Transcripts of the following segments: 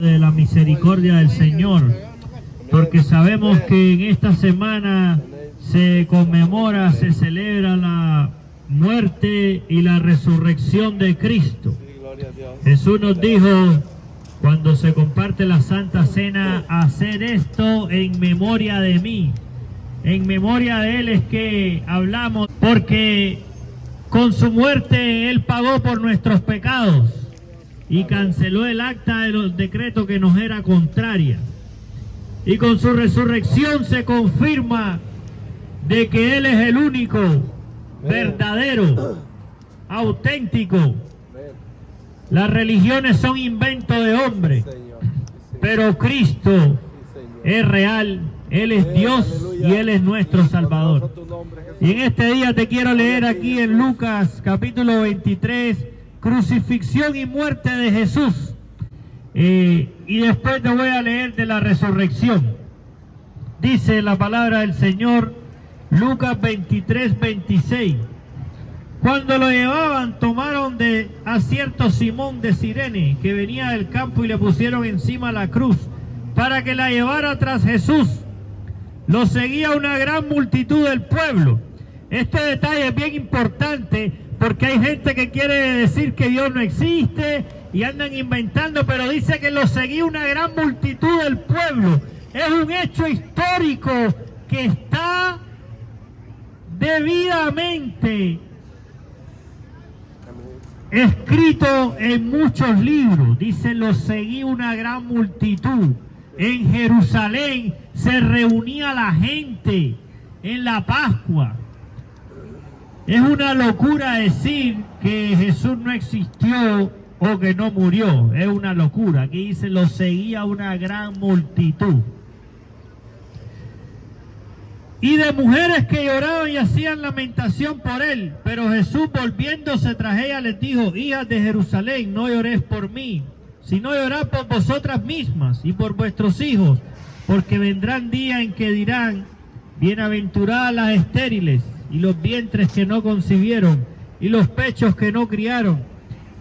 de la misericordia del Señor, porque sabemos que en esta semana se conmemora, se celebra la muerte y la resurrección de Cristo. Jesús nos dijo, cuando se comparte la Santa Cena, hacer esto en memoria de mí. En memoria de Él es que hablamos, porque con su muerte Él pagó por nuestros pecados y canceló el acta de los decretos que nos era contraria. Y con su resurrección se confirma de que Él es el único, verdadero, auténtico. Las religiones son invento de hombre, pero Cristo es real, Él es Dios y Él es nuestro Salvador. Y en este día te quiero leer aquí en Lucas capítulo 23, crucifixión y muerte de Jesús. Y después te voy a leer de la resurrección. Dice la palabra del Señor, Lucas 23, 26. Cuando lo llevaban, tomaron a cierto Simón de Cirene, que venía del campo, y le pusieron encima la cruz, para que la llevara tras Jesús. Lo seguía una gran multitud del pueblo. Este detalle es bien importante, porque hay gente que quiere decir que Dios no existe, y andan inventando, pero dice que lo seguía una gran multitud del pueblo. Es un hecho histórico que está debidamente escrito en muchos libros. Dice, lo seguía una gran multitud. En Jerusalén se reunía la gente en la Pascua. Es una locura decir que Jesús no existió o que no murió. Es una locura. Aquí dice, lo seguía una gran multitud. Y de mujeres que lloraban y hacían lamentación por él. Pero Jesús, volviéndose tras ella, les dijo, hijas de Jerusalén, no lloréis por mí, sino llorad por vosotras mismas y por vuestros hijos, porque vendrán días en que dirán, bienaventuradas las estériles, y los vientres que no concibieron, y los pechos que no criaron.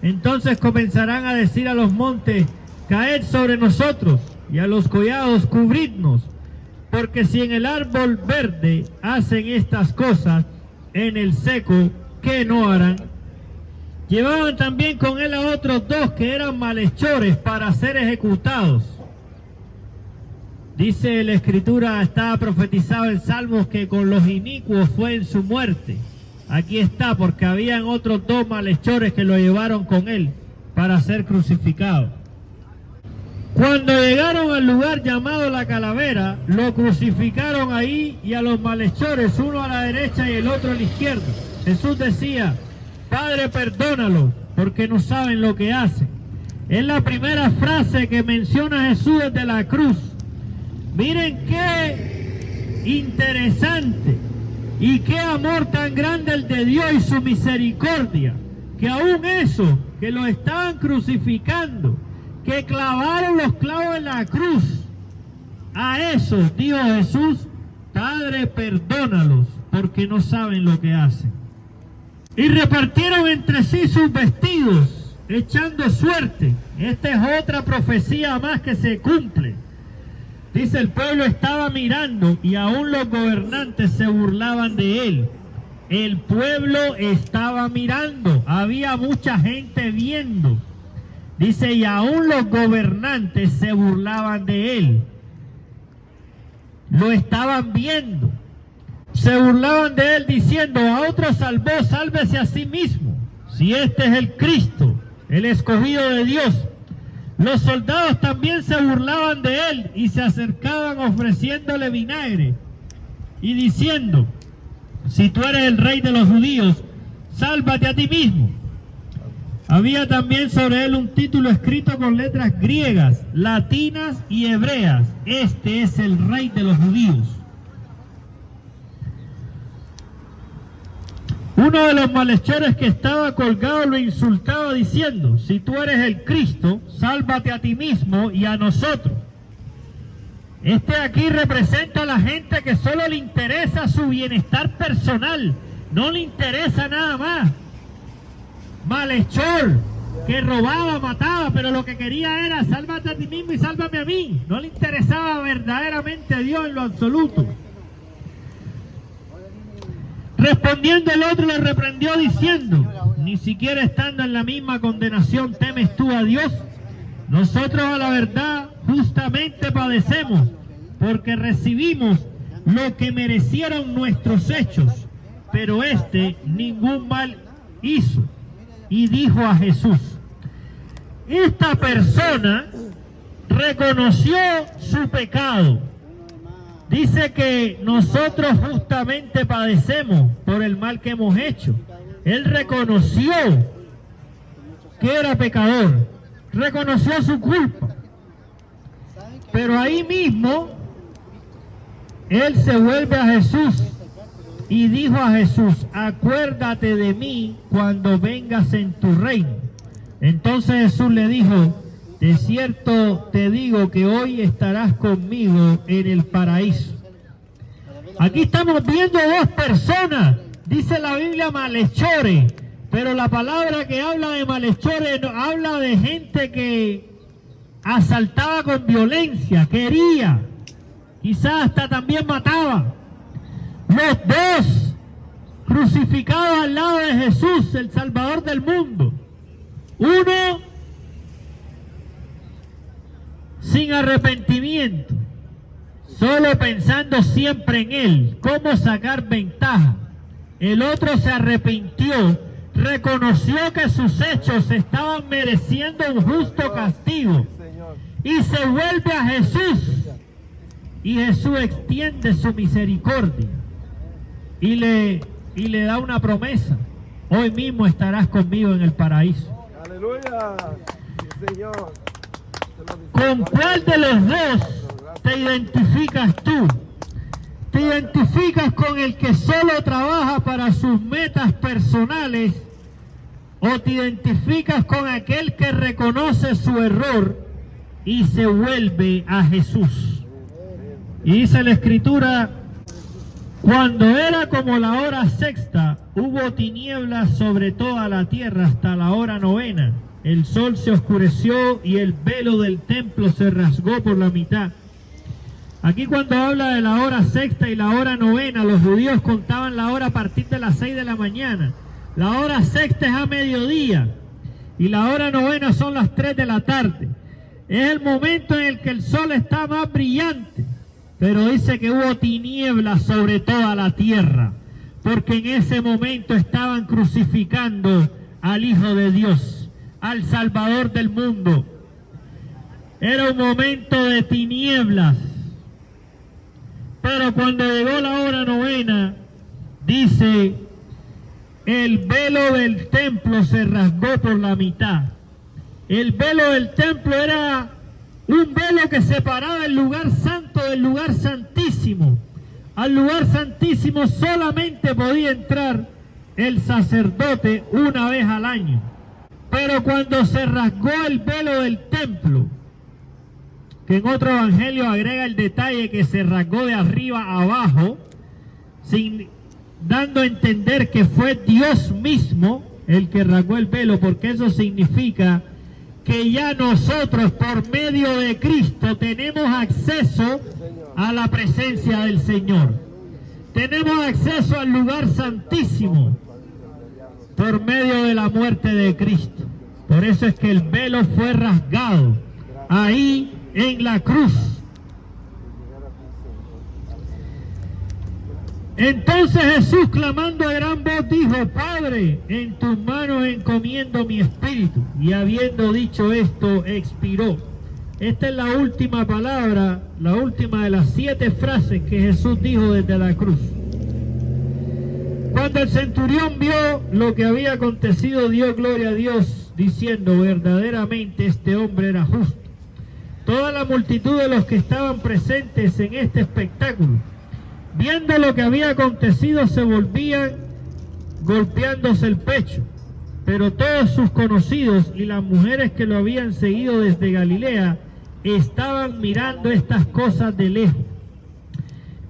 Entonces comenzarán a decir a los montes, caed sobre nosotros, y a los collados, cubridnos. Porque si en el árbol verde hacen estas cosas, en el seco, ¿qué no harán? Llevaban también con él a otros dos que eran malhechores para ser ejecutados. Dice la Escritura, estaba profetizado en Salmos que con los inicuos fue en su muerte. Aquí está, porque habían otros dos malhechores que lo llevaron con él para ser crucificado. Cuando llegaron al lugar llamado la Calavera, lo crucificaron ahí y a los malhechores, uno a la derecha y el otro a la izquierda. Jesús decía, Padre, perdónalos, porque no saben lo que hacen. Es la primera frase que menciona Jesús desde la cruz. Miren qué interesante y qué amor tan grande el de Dios y su misericordia, que aún eso, que lo estaban crucificando, que clavaron los clavos en la cruz, a eso dijo Jesús, Padre, perdónalos, porque no saben lo que hacen. Y repartieron entre sí sus vestidos, echando suerte. Esta es otra profecía más que se cumple. Dice, el pueblo estaba mirando y aún los gobernantes se burlaban de él. El pueblo estaba mirando, había mucha gente viendo. Dice, y aún los gobernantes se burlaban de él. Lo estaban viendo. Se burlaban de él diciendo, a otro salvó, sálvese a sí mismo. Si este es el Cristo, el escogido de Dios. Los soldados también se burlaban de él y se acercaban ofreciéndole vinagre y diciendo, si tú eres el rey de los judíos, sálvate a ti mismo. Había también sobre él un título escrito con letras griegas, latinas y hebreas. Este es el rey de los judíos. Uno de los malhechores que estaba colgado lo insultaba diciendo, si tú eres el Cristo, sálvate a ti mismo y a nosotros. Este aquí representa a la gente que solo le interesa su bienestar personal, no le interesa nada más. Malhechor, que robaba, mataba, pero lo que quería era sálvate a ti mismo y sálvame a mí. No le interesaba verdaderamente a Dios en lo absoluto. Respondiendo el otro le reprendió diciendo: ni siquiera estando en la misma condenación temes tú a Dios. Nosotros a la verdad justamente padecemos, porque recibimos lo que merecieron nuestros hechos, pero este ningún mal hizo. Y dijo a Jesús: esta persona reconoció su pecado. Dice que nosotros justamente padecemos por el mal que hemos hecho. Él reconoció que era pecador, reconoció su culpa. Pero ahí mismo, él se vuelve a Jesús y dijo a Jesús: acuérdate de mí cuando vengas en tu reino. Entonces Jesús le dijo: de cierto te digo que hoy estarás conmigo en el paraíso. Aquí estamos viendo dos personas, dice la Biblia malhechores, pero la palabra que habla de malhechores habla de gente que asaltaba con violencia, quería, quizás hasta también mataba. Los dos crucificados al lado de Jesús, el Salvador del mundo. Uno sin arrepentimiento, solo pensando siempre en él, cómo sacar ventaja. El otro se arrepintió, reconoció que sus hechos estaban mereciendo un justo castigo y se vuelve a Jesús. Y Jesús extiende su misericordia y le da una promesa: hoy mismo estarás conmigo en el paraíso. Aleluya, Señor. ¿Con cuál de los dos te identificas tú? ¿Te identificas con el que solo trabaja para sus metas personales, o te identificas con aquel que reconoce su error y se vuelve a Jesús? Y dice la Escritura: cuando era como la hora sexta, hubo tinieblas sobre toda la tierra hasta la hora novena. El sol se oscureció y el velo del templo se rasgó por la mitad. Aquí cuando habla de la hora sexta y la hora novena, los judíos contaban la hora a partir de las 6 de la mañana. La hora sexta es a mediodía y la hora novena son las 3 de la tarde. Es el momento en el que el sol está más brillante, pero dice que hubo tinieblas sobre toda la tierra, porque en ese momento estaban crucificando al Hijo de Dios, al Salvador del mundo. Era un momento de tinieblas. Pero cuando llegó la hora novena, dice, el velo del templo se rasgó por la mitad. El velo del templo era un velo que separaba el lugar santo del lugar santísimo. Al lugar santísimo solamente podía entrar el sacerdote una vez al año. Pero cuando se rasgó el velo del templo, que en otro evangelio agrega el detalle que se rasgó de arriba a abajo, dando a entender que fue Dios mismo el que rasgó el velo, porque eso significa que ya nosotros por medio de Cristo tenemos acceso a la presencia del Señor. Tenemos acceso al lugar santísimo por medio de la muerte de Cristo. Por eso es que el velo fue rasgado ahí en la cruz. Entonces Jesús, clamando a gran voz, dijo: Padre, en tus manos encomiendo mi espíritu. Y habiendo dicho esto, expiró. Esta es la última palabra, la última de las 7 frases que Jesús dijo desde la cruz. Cuando el centurión vio lo que había acontecido, dio gloria a Dios, diciendo: verdaderamente este hombre era justo. Toda la multitud de los que estaban presentes en este espectáculo, viendo lo que había acontecido, se volvían golpeándose el pecho. Pero todos sus conocidos y las mujeres que lo habían seguido desde Galilea estaban mirando estas cosas de lejos.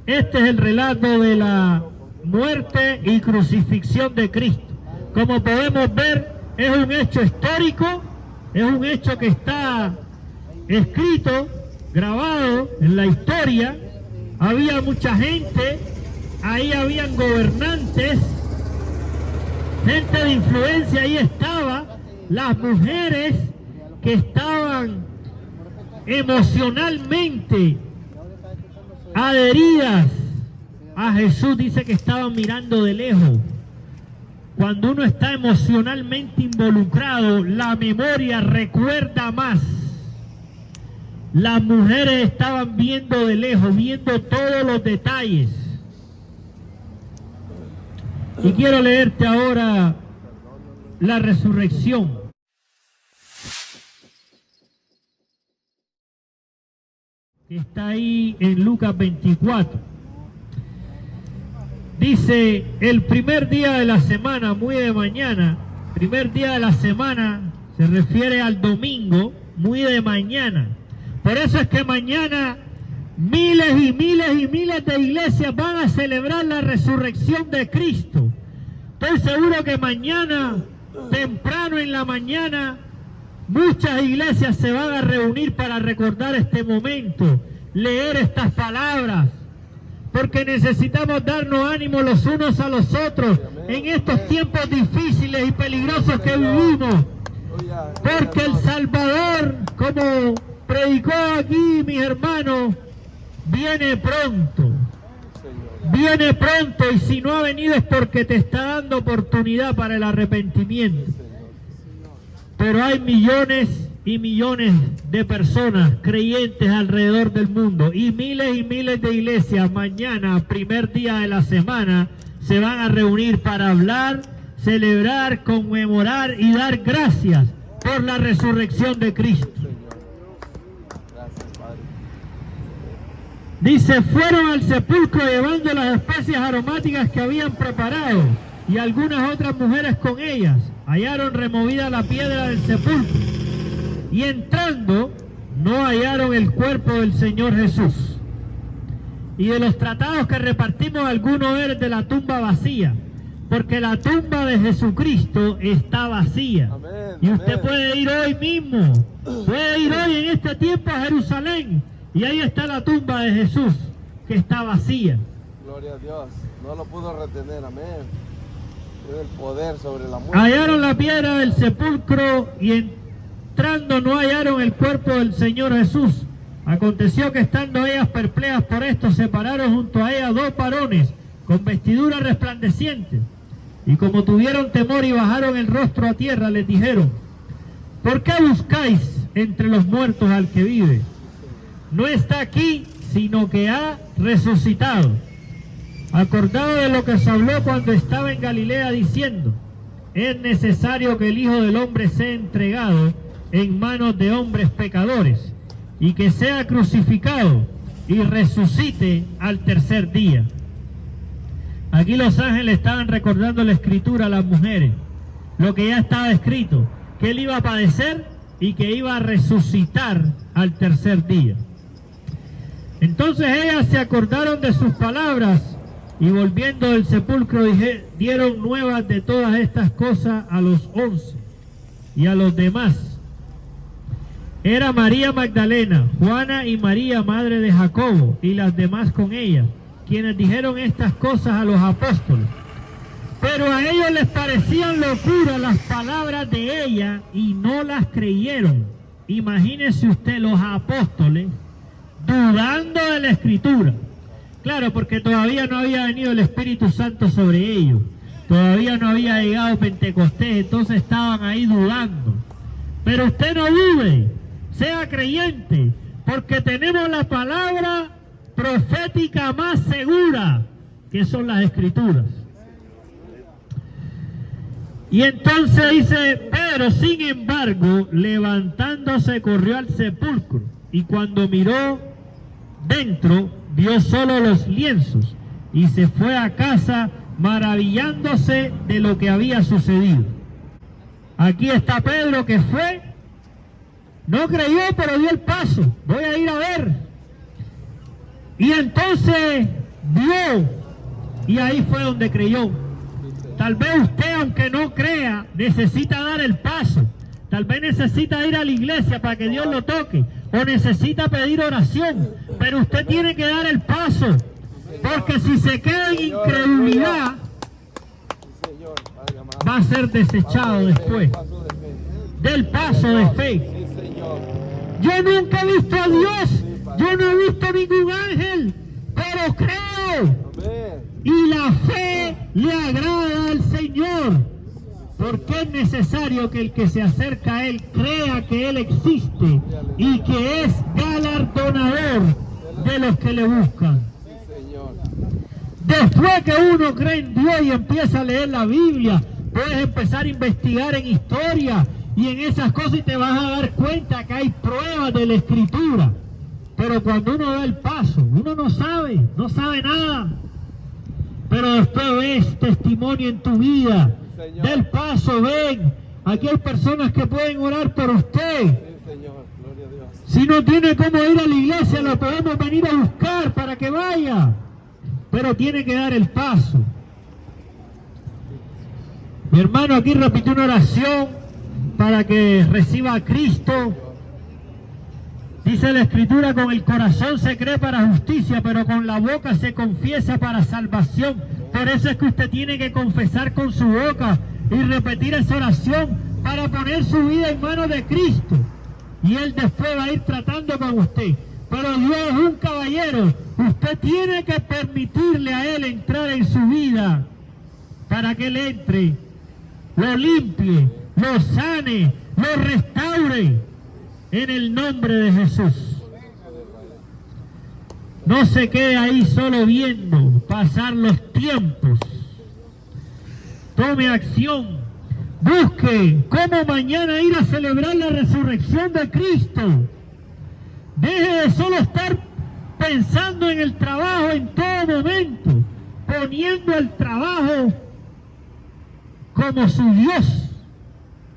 Este es el relato de la muerte y crucifixión de Cristo. Como podemos ver, es un hecho histórico, es un hecho que está escrito, grabado en la historia. Había mucha gente, ahí habían gobernantes, gente de influencia, ahí estaba, las mujeres que estaban emocionalmente adheridas a Jesús, dice que estaban mirando de lejos. Cuando uno está emocionalmente involucrado, la memoria recuerda más. Las mujeres estaban viendo de lejos, viendo todos los detalles. Y quiero leerte ahora la resurrección. Que está ahí en Lucas 24. Dice, el primer día de la semana, muy de mañana, primer día de la semana se refiere al domingo, muy de mañana. Por eso es que mañana miles y miles y miles de iglesias van a celebrar la resurrección de Cristo. Estoy seguro que mañana, temprano en la mañana, muchas iglesias se van a reunir para recordar este momento, leer estas palabras, porque necesitamos darnos ánimo los unos a los otros en estos tiempos difíciles y peligrosos que vivimos, porque el Salvador, como predicó aquí mis hermanos, viene pronto, y si no ha venido es porque te está dando oportunidad para el arrepentimiento. Pero hay millones y millones de personas creyentes alrededor del mundo, y miles de iglesias mañana, primer día de la semana, se van a reunir para hablar, celebrar, conmemorar y dar gracias por la resurrección de Cristo. Dice, fueron al sepulcro llevando las especias aromáticas que habían preparado, y algunas otras mujeres con ellas. Hallaron removida la piedra del sepulcro, y entrando no hallaron el cuerpo del Señor Jesús. Y de los tratados que repartimos, algunos eran de la tumba vacía, porque la tumba de Jesucristo está vacía. Amén, y usted amén. puede ir hoy mismo, puede ir hoy en este tiempo a Jerusalén, y ahí está la tumba de Jesús, que está vacía. Gloria a Dios. No lo pudo retener. Amén. Tiene el poder sobre la muerte. Hallaron la piedra del sepulcro, y entrando no hallaron el cuerpo del Señor Jesús. Aconteció que estando ellas perplejas por esto, se pararon junto a ellas dos varones con vestiduras resplandecientes, y como tuvieron temor y bajaron el rostro a tierra, les dijeron, ¿por qué buscáis entre los muertos al que vive? No está aquí, sino que ha resucitado. Acordado de lo que se habló cuando estaba en Galilea, diciendo, es necesario que el Hijo del Hombre sea entregado en manos de hombres pecadores, y que sea crucificado y resucite al tercer día. Aquí los ángeles estaban recordando la escritura a las mujeres, lo que ya estaba escrito, que él iba a padecer y que iba a resucitar al tercer día. Entonces ellas se acordaron de sus palabras, y volviendo del sepulcro dieron nuevas de todas estas cosas a los 11 y a los demás. Era María Magdalena, Juana y María, madre de Jacobo, y las demás con ella, quienes dijeron estas cosas a los apóstoles. Pero a ellos les parecían locura las palabras de ella, y no las creyeron. Imagínese usted, los apóstoles dudando de la escritura. Claro, porque todavía no había venido el Espíritu Santo sobre ellos, todavía no había llegado Pentecostés, entonces estaban ahí dudando. Pero usted no dude, sea creyente, porque tenemos la palabra profética más segura, que son las escrituras. Y entonces dice, pero sin embargo, levantándose corrió al sepulcro, y cuando miró dentro, vio solo los lienzos, y se fue a casa maravillándose de lo que había sucedido. Aquí está Pedro, que fue, no creyó, pero dio el paso, voy a ir a ver. Y entonces vio, y ahí fue donde creyó. Tal vez usted, aunque no crea, necesita dar el paso. Tal vez necesita ir a la iglesia para que Dios lo toque. O necesita pedir oración. Pero usted tiene que dar el paso. Porque si se queda en incredulidad, va a ser desechado después del paso de fe. Yo nunca he visto a Dios. Yo no he visto ningún ángel. Pero creo. Y la fe le agrada al Señor. Porque es necesario que el que se acerca a Él crea que Él existe y que es galardonador de los que le buscan. Después que uno cree en Dios y empieza a leer la Biblia, puedes empezar a investigar en historia y en esas cosas y te vas a dar cuenta que hay pruebas de la Escritura. Pero cuando uno da el paso, uno no sabe nada. Pero después ves testimonio en tu vida. Del paso, ven. Aquí hay personas que pueden orar por usted. Si no tiene cómo ir a la iglesia, lo podemos venir a buscar para que vaya. Pero tiene que dar el paso. Mi hermano aquí repitió una oración para que reciba a Cristo. Dice la Escritura, con el corazón se cree para justicia, pero con la boca se confiesa para salvación. Por eso es que usted tiene que confesar con su boca y repetir esa oración para poner su vida en manos de Cristo. Y Él después va a ir tratando con usted. Pero Dios es un caballero. Usted tiene que permitirle a Él entrar en su vida para que Él entre, lo limpie, lo sane, lo restaure en el nombre de Jesús. No se quede ahí solo viendo pasar los tiempos. Tome acción. Busque cómo mañana ir a celebrar la resurrección de Cristo. Deje de solo estar pensando en el trabajo en todo momento, poniendo el trabajo como su Dios.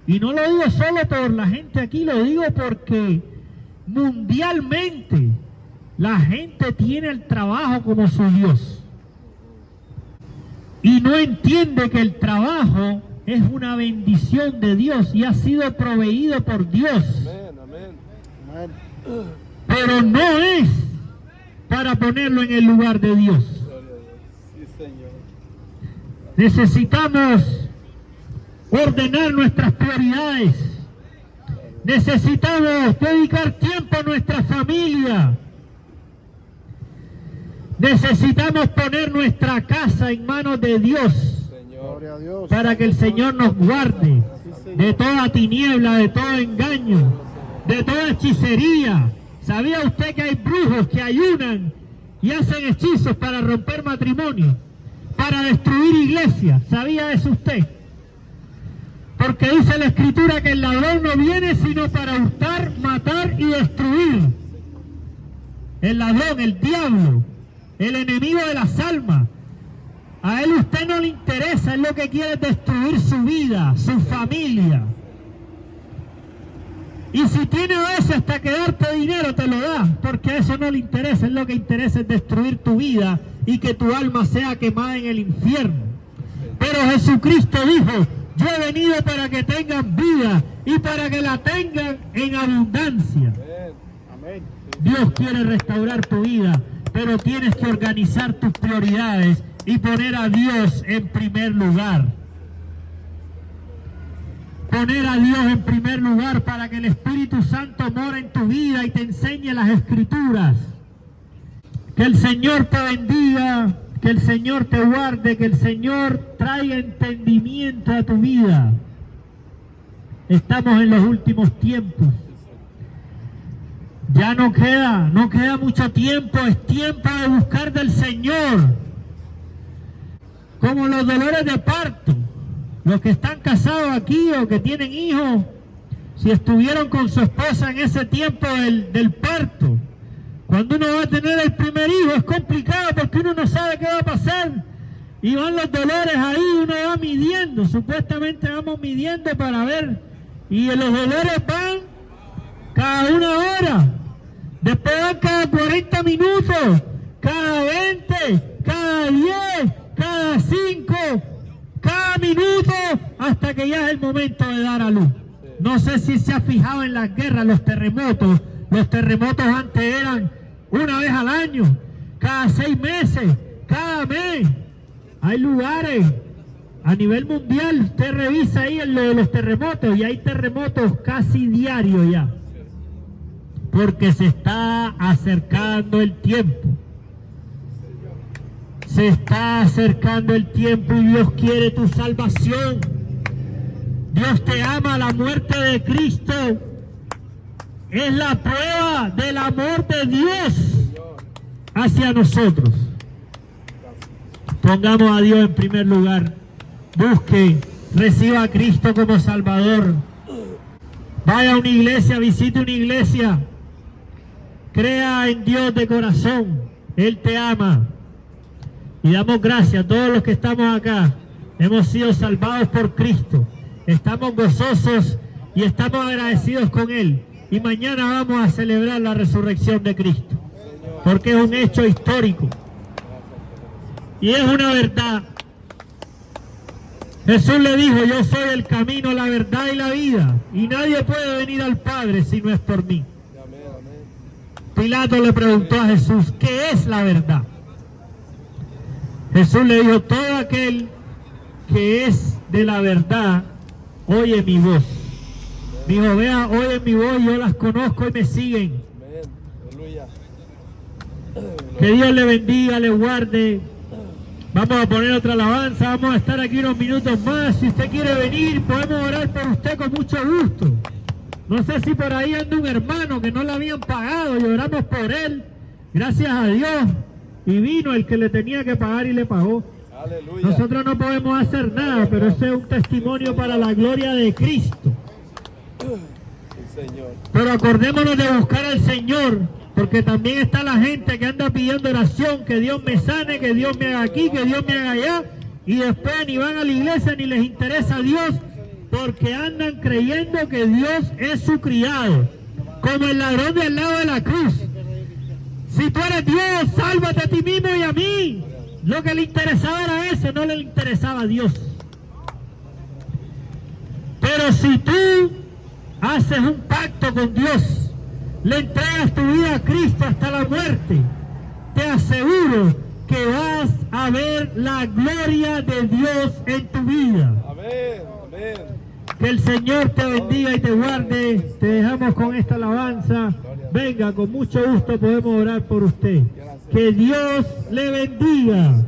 Y no lo digo solo por la gente aquí, lo digo porque mundialmente la gente tiene el trabajo como su Dios. Y no entiende que el trabajo es una bendición de Dios y ha sido proveído por Dios. Amén. Pero no es para ponerlo en el lugar de Dios. Necesitamos ordenar nuestras prioridades. Necesitamos dedicar tiempo a nuestra familia. Necesitamos poner nuestra casa en manos de Dios para que el Señor nos guarde de toda tiniebla, de todo engaño, de toda hechicería. ¿Sabía usted que hay brujos que ayunan y hacen hechizos para romper matrimonio, para destruir iglesias? ¿Sabía eso usted? Porque dice la Escritura que el ladrón no viene sino para hurtar, matar y destruir. El ladrón, el diablo, el enemigo de las almas. A él usted no le interesa, él lo que quiere es destruir su vida, su familia. Y si tiene a veces hasta que darte dinero, te lo da, porque a eso no le interesa, él lo que interesa es destruir tu vida y que tu alma sea quemada en el infierno. Pero Jesucristo dijo, yo he venido para que tengan vida y para que la tengan en abundancia. Dios quiere restaurar tu vida, pero tienes que organizar tus prioridades y poner a Dios en primer lugar. Poner a Dios en primer lugar para que el Espíritu Santo more en tu vida y te enseñe las Escrituras. Que el Señor te bendiga, que el Señor te guarde, que el Señor traiga entendimiento a tu vida. Estamos en los últimos tiempos. Ya no queda mucho tiempo, es tiempo de buscar del Señor. Como los dolores de parto, los que están casados aquí o que tienen hijos, si estuvieron con su esposa en ese tiempo del parto, cuando uno va a tener el primer hijo es complicado porque uno no sabe qué va a pasar. Y van los dolores ahí, uno va midiendo, supuestamente vamos midiendo para ver. Y los dolores van cada 1 hora. Después van cada 40 minutos, cada 20, cada 10, cada 5, cada minuto hasta que ya es el momento de dar a luz. No sé si se ha fijado en las guerras, los terremotos. Los terremotos antes eran una vez al año, cada 6 meses, cada mes. Hay lugares a nivel mundial, usted revisa ahí en lo de los terremotos y hay terremotos casi diarios ya. Porque se está acercando el tiempo. Se está acercando el tiempo y Dios quiere tu salvación. Dios te ama. La muerte de Cristo es la prueba del amor de Dios hacia nosotros. Pongamos a Dios en primer lugar. Busque, reciba a Cristo como Salvador. Vaya a una iglesia, visite una iglesia. Crea en Dios de corazón. Él te ama. Y damos gracias a todos los que estamos acá. Hemos sido salvados por Cristo. Estamos gozosos y estamos agradecidos con Él. Y mañana vamos a celebrar la resurrección de Cristo. Porque es un hecho histórico. Y es una verdad. Jesús le dijo, yo soy el camino, la verdad y la vida. Y nadie puede venir al Padre si no es por mí. Pilato le preguntó a Jesús, ¿qué es la verdad? Jesús le dijo, todo aquel que es de la verdad, oye mi voz. Dijo, vea, oye mi voz, yo las conozco y me siguen. Que Dios le bendiga, le guarde. Vamos a poner otra alabanza, vamos a estar aquí unos minutos más. Si usted quiere venir, podemos orar por usted con mucho gusto. No sé si por ahí anda un hermano que no le habían pagado y oramos por él. Gracias a Dios. Y vino el que le tenía que pagar y le pagó. Aleluya. Nosotros no podemos hacer nada, pero ese es un testimonio para la gloria de Cristo. Pero acordémonos de buscar al Señor, porque también está la gente que anda pidiendo oración, que Dios me sane, que Dios me haga aquí, que Dios me haga allá, y después ni van a la iglesia ni les interesa a Dios, porque andan creyendo que Dios es su criado, como el ladrón del lado de la cruz. Si tú eres Dios, sálvate a ti mismo y a mí. Lo que le interesaba era ese, no le interesaba a Dios. Pero si tú haces un pacto con Dios, le entregas tu vida a Cristo hasta la muerte, te aseguro que vas a ver la gloria de Dios en tu vida. Amén, amén. Que el Señor te bendiga y te guarde. Te dejamos con esta alabanza. Venga, con mucho gusto podemos orar por usted. Que Dios le bendiga.